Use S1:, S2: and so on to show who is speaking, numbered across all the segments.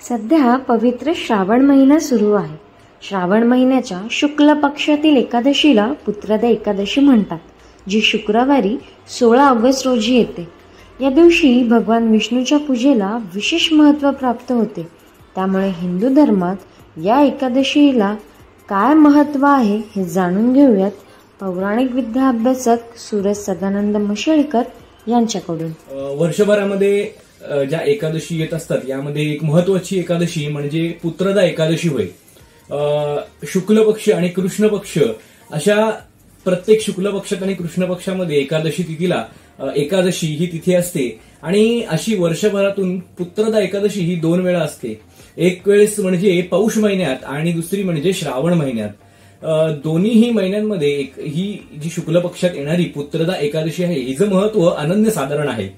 S1: सध्या पवित्र श्रावण महिना सुरू आहे. श्रावण महिन्याच्या शुक्ल पक्षातील एकादशीला पुत्रदा एकादशी म्हणतात, जी शुक्रवारी 16 ऑगस्ट रोजी येते. या दिवशी भगवान विष्णूच्या पूजेला विशेष महत्त्व प्राप्त होते. त्यामुळे हिंदू धर्मात या एकादशीला काय महत्त्व आहे हे जाणून घेऊयात पौराणिक विद्या अभ्यासक सूरज सदानंद मशेळकर यांच्याकडून.
S2: वर्षभरामध्ये ज्या एकादशी येत असतात यामध्ये एक महत्वाची एकादशी म्हणजे पुत्रदा एकादशी होय. शुक्ल पक्ष आणि कृष्ण पक्ष अशा प्रत्येक शुक्ल पक्षात आणि कृष्ण पक्षामध्ये एकादशी तिथीला एकादशी ही तिथी असते आणि अशी वर्षभरातून पुत्रदा एकादशी ही 2 वेळा असते. एक वेळेस म्हणजे पौष महिन्यात आणि दुसरी म्हणजे श्रावण महिन्यात. दोन्हीही महिन्यांमध्ये ही जी शुक्ल पक्षात येणारी पुत्रदा एकादशी आहे हिचं महत्व अनन्यसाधारण आहे.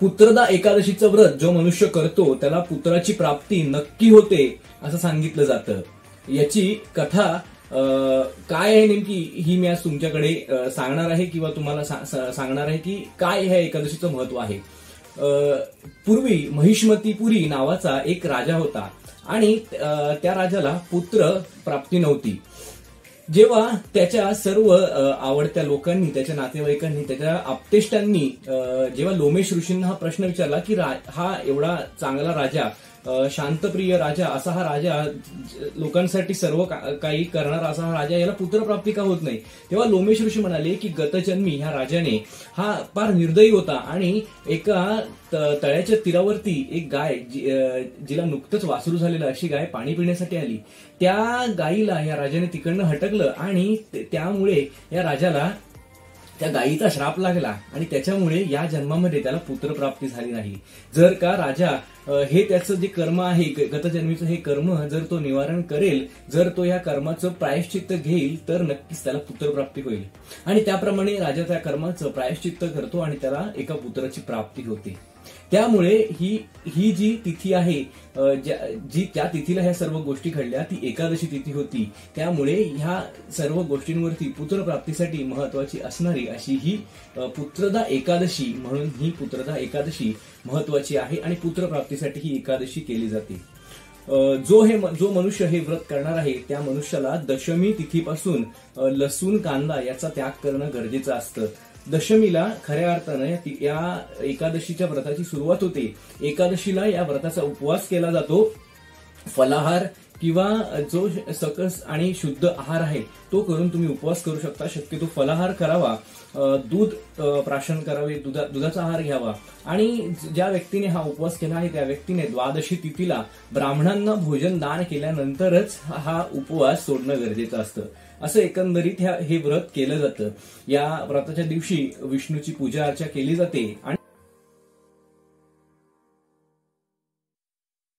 S2: पुत्रदा एकादशीचं व्रत जो मनुष्य करतो त्याला पुत्राची प्राप्ती नक्की होते असं सांगितलं जातं. याची कथा काय आहे नेमकी ही मी आज तुमच्याकडे सांगणार आहे किंवा तुम्हाला सांगणार आहे की काय ह्या एकादशीचं महत्व आहे. पूर्वी महिष्मतीपुरी नावाचा एक राजा होता आणि त्या राजाला पुत्र प्राप्ती नव्हती. जेव्हा त्याच्या सर्व आवडत्या लोकांनी, त्याच्या नातेवाईकांनी, त्याच्या आप्तेष्टांनी जेव्हा लोमेश ऋषींना हा प्रश्न विचारला की हा एवढा चांगला राजा, शांतप्रिय राजा, असा हा राजा, लोकांसाठी सर्व काही करणारा असा हा राजा, याला पुत्रप्राप्ती का होत नाही, तेव्हा लोमेश ऋषी म्हणाले की गतजन्मी ह्या राजाने हा फार निर्दयी होता आणि एका तळ्याच्या तीरावरती एक गाय, जिला नुकतंच वासरू झालेलं, अशी गाय पाणी पिण्यासाठी आली. त्या गायीला या राजाने तिकडनं हटकलं आणि त्यामुळे या राजाला त्या गायीचा श्राप लागला आणि त्याच्यामुळे या जन्मामध्ये त्याला पुत्रप्राप्ती झाली नाही. जर का राजा हे त्याचं जे कर्म आहे, गतजन्मीचं हे कर्म जर तो निवारण करेल, जर तो या कर्माचं प्रायश्चित्त घेईल तर नक्कीच त्याला पुत्रप्राप्ती होईल. आणि त्याप्रमाणे राजा त्या कर्माचं प्रायश्चित्त करतो आणि त्याला एका पुत्राची प्राप्ती होते. त्यामुळे ही जी तिथी आहे, जी त्या तिथीला ह्या सर्व गोष्टी घडल्या, ती एकादशी तिथी होती. त्यामुळे ह्या सर्व गोष्टींवरती पुत्रप्राप्तीसाठी महत्वाची असणारी अशी ही पुत्रदा एकादशी, म्हणून ही पुत्रदा एकादशी महत्वाची आहे आणि पुत्रप्राप्तीसाठी ही एकादशी केली जाते. जो मनुष्य हे व्रत करणार आहे त्या मनुष्याला दशमी तिथीपासून लसूण, कांदा याचा त्याग करणं गरजेचं असतं. दशमीला खऱ्या अर्थानं या एकादशीच्या व्रताची सुरुवात होते. एकादशीला या व्रताचा उपवास केला जातो. फलाहार किंवा जो सकस आणि शुद्ध आहार आहे तो करून तुम्ही उपवास करू शकता. शक्यतो फलाहार करावा, दूध प्राशन करावे, दुधाचा आहार घ्यावा आणि ज्या व्यक्तीने हा उपवास केला आहे त्या व्यक्तीने द्वादशी तिथीला ब्राह्मणांना भोजन दान केल्यानंतरच हा उपवास सोडणं गरजेचं असतं. असं एकंदरीत हे व्रत केलं जातं. या व्रताच्या दिवशी विष्णूची पूजा अर्चा केली जाते आणि